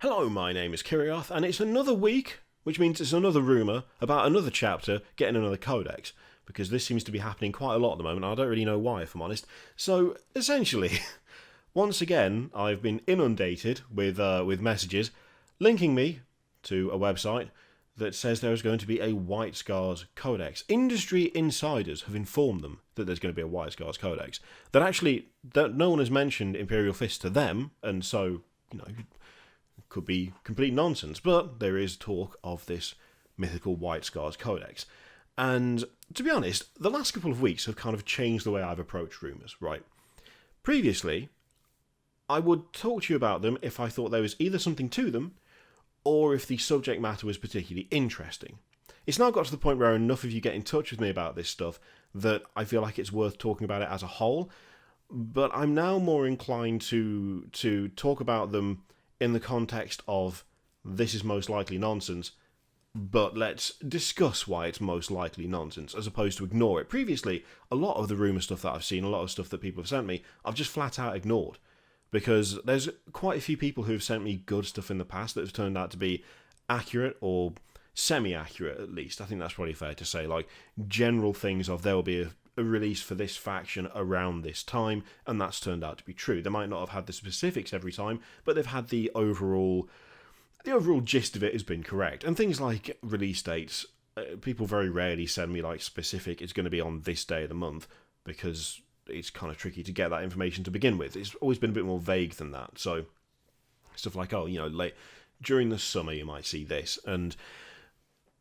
Hello, my name is Kirioth, and it's another week, which means it's another rumour about another chapter getting another codex, because this seems to be happening quite a lot at the moment, and I don't really know why, if I'm honest. So, essentially, once again, I've been inundated with messages linking me to a website that says there is going to be a White Scars Codex. Industry insiders have informed them that there's going to be a White Scars Codex. That no one has mentioned Imperial Fist to them, and so, could be complete nonsense, but there is talk of this mythical White Scars Codex. And to be honest, the last couple of weeks have kind of changed the way I've approached rumours, right? Previously, I would talk to you about them if I thought there was either something to them, or if the subject matter was particularly interesting. It's now got to the point where enough of you get in touch with me about this stuff that I feel like it's worth talking about it as a whole, but I'm now more inclined to talk about them in the context of this is most likely nonsense, but let's discuss why it's most likely nonsense, as opposed to ignore it. Previously, a lot of the rumour stuff that I've seen, a lot of stuff that people have sent me, I've just flat out ignored. Because there's quite a few people who have sent me good stuff in the past that have turned out to be accurate, or semi-accurate at least. I think that's probably fair to say. Like, general things of there will be a release for this faction around this time, and that's turned out to be true. They might not have had the specifics every time, but they've had the overall gist of it has been correct. And things like release dates, people very rarely send me like specific, it's going to be on this day of the month, because it's kind of tricky to get that information to begin with. It's always been a bit more vague than that. So stuff like, late during the summer you might see this. And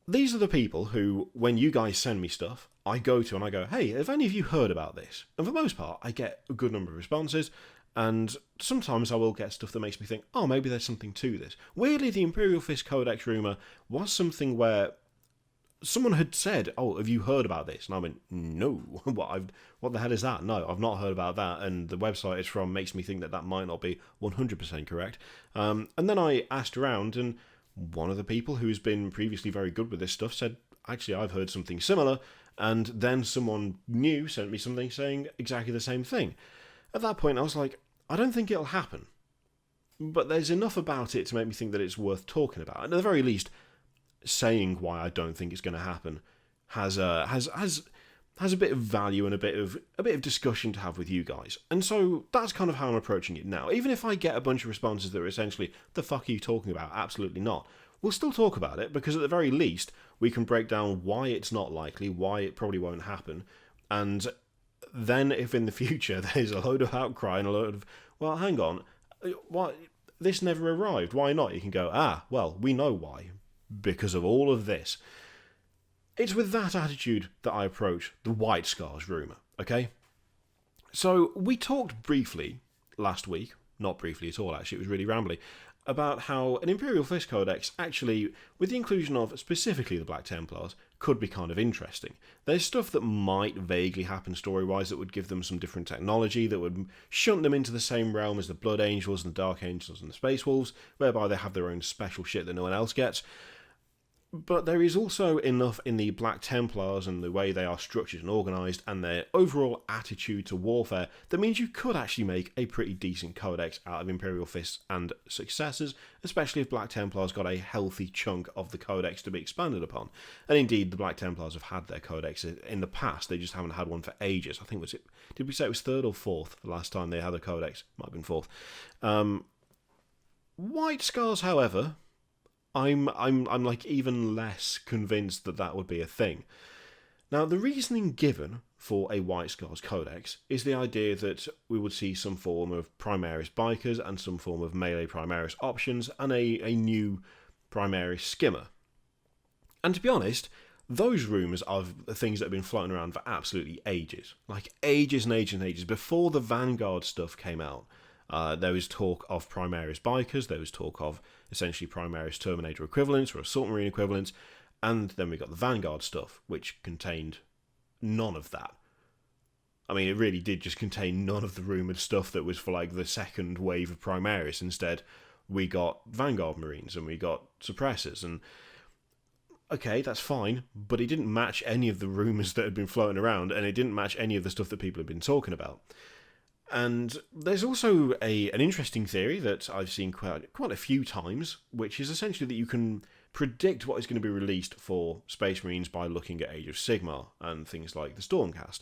these are the people who, when you guys send me stuff, I go to and I go, hey, have any of you heard about this? And for the most part, I get a good number of responses, and sometimes I will get stuff that makes me think, oh, maybe there's something to this. Weirdly, the Imperial Fist Codex rumour was something where someone had said, oh, have you heard about this? And I went, no. What the hell is that? No, I've not heard about that. And the website it's from makes me think that that might not be 100% correct. And then I asked around, and one of the people who's been previously very good with this stuff said, actually, I've heard something similar. And then someone new sent me something saying exactly the same thing. At that point, I was like, I don't think it'll happen. But there's enough about it to make me think that it's worth talking about. And at the very least, saying why I don't think it's going to happen has a bit of value and a bit of discussion to have with you guys. And so that's kind of how I'm approaching it now. Even if I get a bunch of responses that are essentially, the fuck are you talking about? Absolutely not. We'll still talk about it, because at the very least, we can break down why it's not likely, why it probably won't happen, and then if in the future there's a load of outcry and a load of, well, hang on, why this never arrived, why not? You can go, well, we know why, because of all of this. It's with that attitude that I approach the White Scars rumour, okay? So, we talked briefly last week, not briefly at all actually, it was really rambly, about how an Imperial Fist Codex actually, with the inclusion of specifically the Black Templars, could be kind of interesting. There's stuff that might vaguely happen story-wise that would give them some different technology, that would shunt them into the same realm as the Blood Angels and the Dark Angels and the Space Wolves, whereby they have their own special shit that no one else gets. But there is also enough in the Black Templars and the way they are structured and organised and their overall attitude to warfare that means you could actually make a pretty decent codex out of Imperial Fists and successors, especially if Black Templars got a healthy chunk of the codex to be expanded upon. And indeed, the Black Templars have had their codex in the past, they just haven't had one for ages. I think, did we say it was third or fourth the last time they had a codex? Might have been fourth. White Scars, however, I'm like even less convinced that would be a thing. Now, the reasoning given for a White Scars Codex is the idea that we would see some form of Primaris Bikers and some form of melee Primaris options and a new Primaris Skimmer. And to be honest, those rumours are things that have been floating around for absolutely ages. Like ages and ages and ages. Before the Vanguard stuff came out, there was talk of Primaris Bikers, there was talk of essentially Primaris Terminator equivalents or Assault Marine equivalents, and then we got the Vanguard stuff, which contained none of that. I mean, it really did just contain none of the rumoured stuff that was for like the second wave of Primaris. Instead, we got Vanguard Marines and we got Suppressors, and okay, that's fine, but it didn't match any of the rumours that had been floating around, and it didn't match any of the stuff that people had been talking about. And there's also an interesting theory that I've seen quite a few times, which is essentially that you can predict what is going to be released for Space Marines by looking at Age of Sigmar and things like the Stormcast.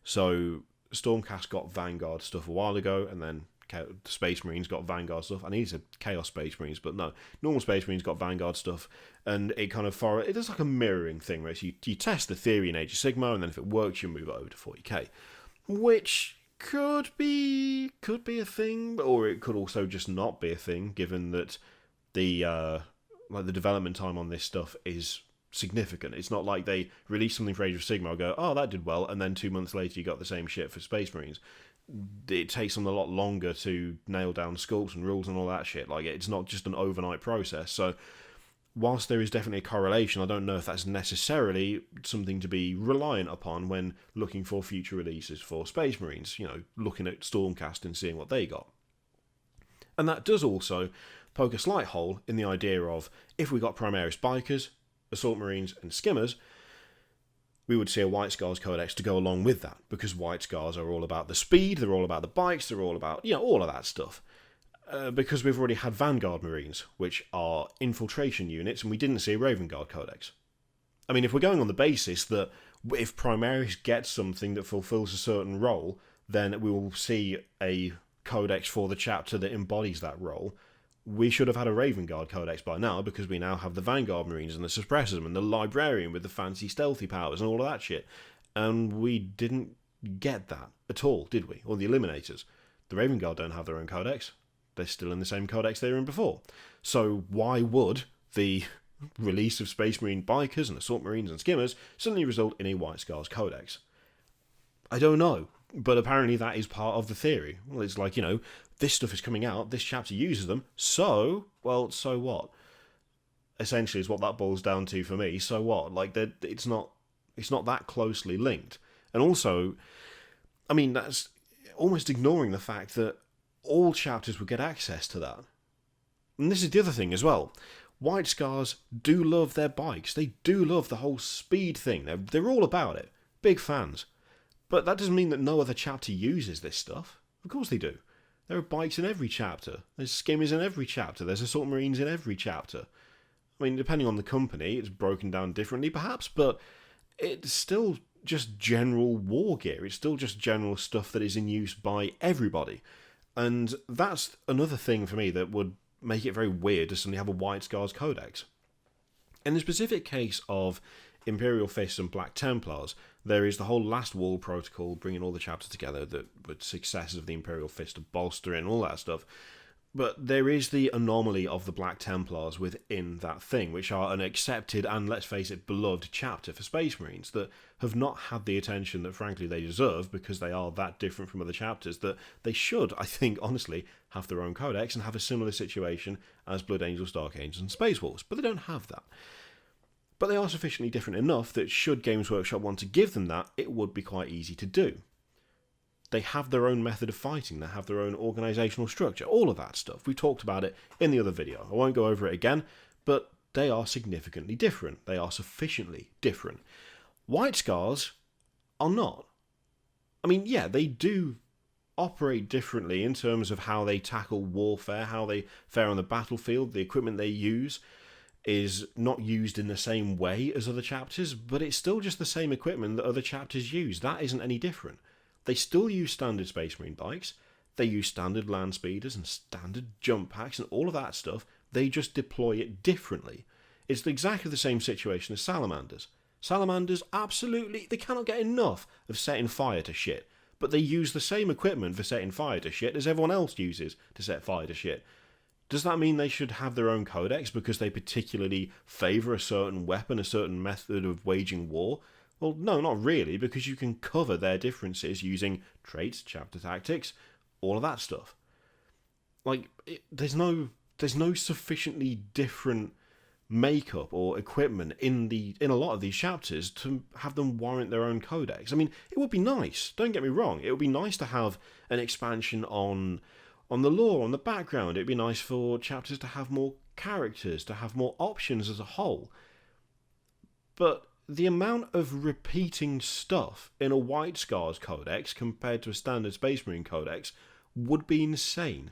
So Stormcast got Vanguard stuff a while ago, and then the Space Marines got Vanguard stuff. I need to Chaos Space Marines, but no, normal Space Marines got Vanguard stuff, and it kind of it does like a mirroring thing, where you test the theory in Age of Sigmar, and then if it works, you move it over to 40k, which could be a thing, or it could also just not be a thing, given that the development time on this stuff is significant. It's not like they release something for Age of Sigmar and go, oh, that did well, and then 2 months later you got the same shit for Space Marines. It takes them a lot longer to nail down sculpts and rules and all that shit. Like, it's not just an overnight process. So whilst there is definitely a correlation, I don't know if that's necessarily something to be reliant upon when looking for future releases for Space Marines, looking at Stormcast and seeing what they got. And that does also poke a slight hole in the idea of, if we got Primaris Bikers, Assault Marines and Skimmers, we would see a White Scars Codex to go along with that, because White Scars are all about the speed, they're all about the bikes, they're all about, all of that stuff. Because we've already had Vanguard Marines, which are infiltration units, and we didn't see a Raven Guard Codex. I mean, if we're going on the basis that if Primaris gets something that fulfills a certain role, then we will see a Codex for the chapter that embodies that role. We should have had a Raven Guard Codex by now, because we now have the Vanguard Marines and the Suppressors and the Librarian with the fancy stealthy powers and all of that shit. And we didn't get that at all, did we? Or the Eliminators. The Raven Guard don't have their own Codex. They're still in the same Codex they were in before. So why would the release of Space Marine Bikers and Assault Marines and Skimmers suddenly result in a White Scars Codex? I don't know. But apparently that is part of the theory. Well, it's like, this stuff is coming out, this chapter uses them, so what? Essentially is what that boils down to for me. So what? Like, it's not that closely linked. And also, I mean, that's almost ignoring the fact that all chapters would get access to that. And this is the other thing as well. White Scars do love their bikes. They do love the whole speed thing. They're all about it. Big fans. But that doesn't mean that no other chapter uses this stuff. Of course they do. There are bikes in every chapter. There's skimmers in every chapter. There's Assault Marines in every chapter. I mean, depending on the company, it's broken down differently perhaps, but it's still just general war gear. It's still just general stuff that is in use by everybody. And that's another thing for me that would make it very weird to suddenly have a White Scars Codex. In the specific case of Imperial Fists and Black Templars, there is the whole Last Wall protocol, bringing all the chapters together, that with successes of the Imperial Fist to bolster in, all that stuff. But there is the anomaly of the Black Templars within that thing, which are an accepted and, let's face it, beloved chapter for Space Marines that have not had the attention that, frankly, they deserve, because they are that different from other chapters that they should, I think, honestly, have their own codex and have a similar situation as Blood Angels, Dark Angels and Space Wolves. But they don't have that. But they are sufficiently different enough that should Games Workshop want to give them that, it would be quite easy to do. They have their own method of fighting, they have their own organisational structure, all of that stuff. We talked about it in the other video. I won't go over it again, but they are significantly different. They are sufficiently different. White Scars are not. I mean, yeah, they do operate differently in terms of how they tackle warfare, how they fare on the battlefield, the equipment they use is not used in the same way as other chapters, but it's still just the same equipment that other chapters use. That isn't any different. They still use standard Space Marine bikes, they use standard land speeders and standard jump packs and all of that stuff. They just deploy it differently. It's exactly the same situation as Salamanders. Salamanders, absolutely, they cannot get enough of setting fire to shit, but they use the same equipment for setting fire to shit as everyone else uses to set fire to shit. Does that mean they should have their own codex because they particularly favour a certain weapon, a certain method of waging war? Well, no, not really, because you can cover their differences using traits, chapter tactics, all of that stuff. Like, there's no sufficiently different makeup or equipment in a lot of these chapters to have them warrant their own codex. I mean, it would be nice, don't get me wrong, it would be nice to have an expansion on the lore, on the background. It'd be nice for chapters to have more characters, to have more options as a whole. But the amount of repeating stuff in a White Scars Codex compared to a standard Space Marine Codex would be insane.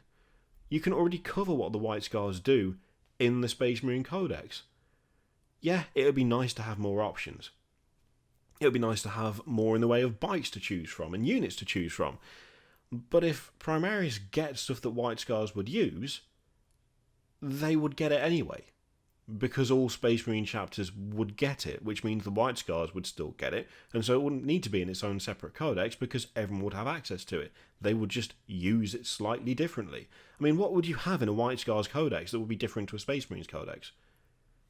You can already cover what the White Scars do in the Space Marine Codex. Yeah, it would be nice to have more options. It would be nice to have more in the way of bikes to choose from and units to choose from. But if Primaris get stuff that White Scars would use, they would get it anyway. Because all Space Marine chapters would get it, which means the White Scars would still get it, and so it wouldn't need to be in its own separate codex because everyone would have access to it. They would just use it slightly differently. I mean, what would you have in a White Scars codex that would be different to a Space Marines codex?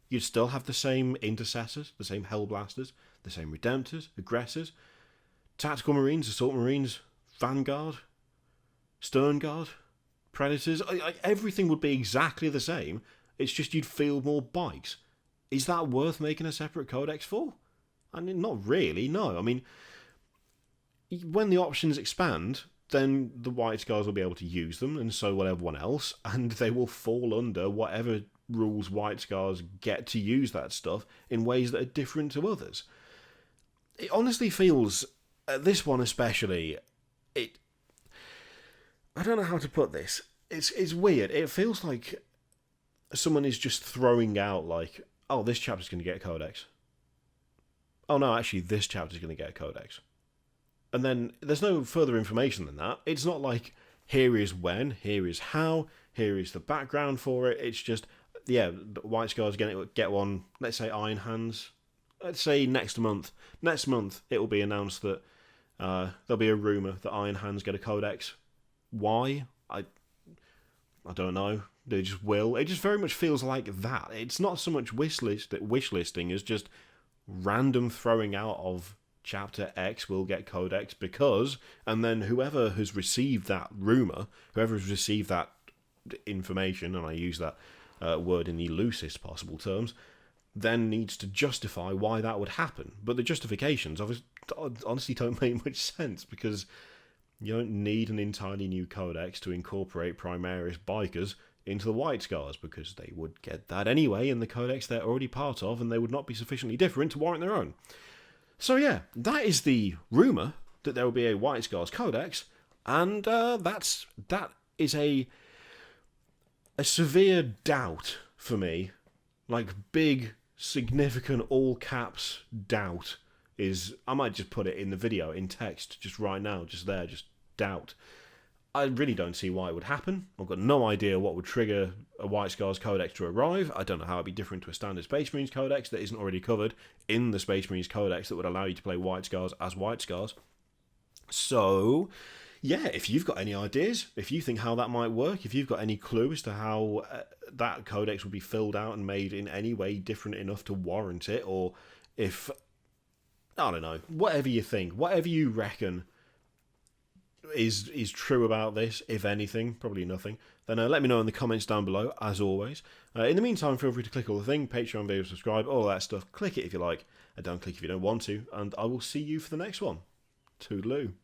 You'd still have the same Intercessors, the same Hellblasters, the same Redemptors, Aggressors, Tactical Marines, Assault Marines, Vanguard, Stern Guard, Predators. Everything would be exactly the same. It's just you'd field more bikes. Is that worth making a separate codex for? I mean, not really, no. I mean, when the options expand, then the White Scars will be able to use them, and so will everyone else, and they will fall under whatever rules White Scars get to use that stuff in ways that are different to others. It honestly feels, this one especially, I don't know how to put this. It's weird. It feels like someone is just throwing out like, oh, this chapter's going to get a codex. Oh no, actually this chapter's going to get a codex. And then there's no further information than that. It's not like, here is when, here is how, here is the background for it. It's just, yeah, White Scars are going to get one, let's say Iron Hands. Let's say next month. Next month it will be announced that there'll be a rumour that Iron Hands get a codex. Why? I don't know. They just will. It just very much feels like that. It's not so much wish listing as just random throwing out of chapter X will get codex because, and then whoever has received that rumour, whoever has received that information, and I use that word in the loosest possible terms, then needs to justify why that would happen. But the justifications honestly don't make much sense because you don't need an entirely new codex to incorporate Primaris bikers into the White Scars because they would get that anyway in the codex they're already part of and they would not be sufficiently different to warrant their own. So yeah, that is the rumour that there will be a White Scars codex, and that is a severe doubt for me. Like, big, significant, all caps doubt is, I might just put it in the video, in text, just right now, just there, just doubt. I really don't see why it would happen. I've got no idea what would trigger a White Scars Codex to arrive. I don't know how it'd be different to a standard Space Marines Codex that isn't already covered in the Space Marines Codex that would allow you to play White Scars as White Scars. So, yeah, if you've got any ideas, if you think how that might work, if you've got any clue as to how that Codex would be filled out and made in any way different enough to warrant it, or if, I don't know, whatever you think, whatever you reckon is true about this, if anything, probably nothing, then let me know in the comments down below, as always. In the meantime, feel free to click all the thing, Patreon video, subscribe, all that stuff. Click it if you like, and don't click if you don't want to, and I will see you for the next one. Toodaloo.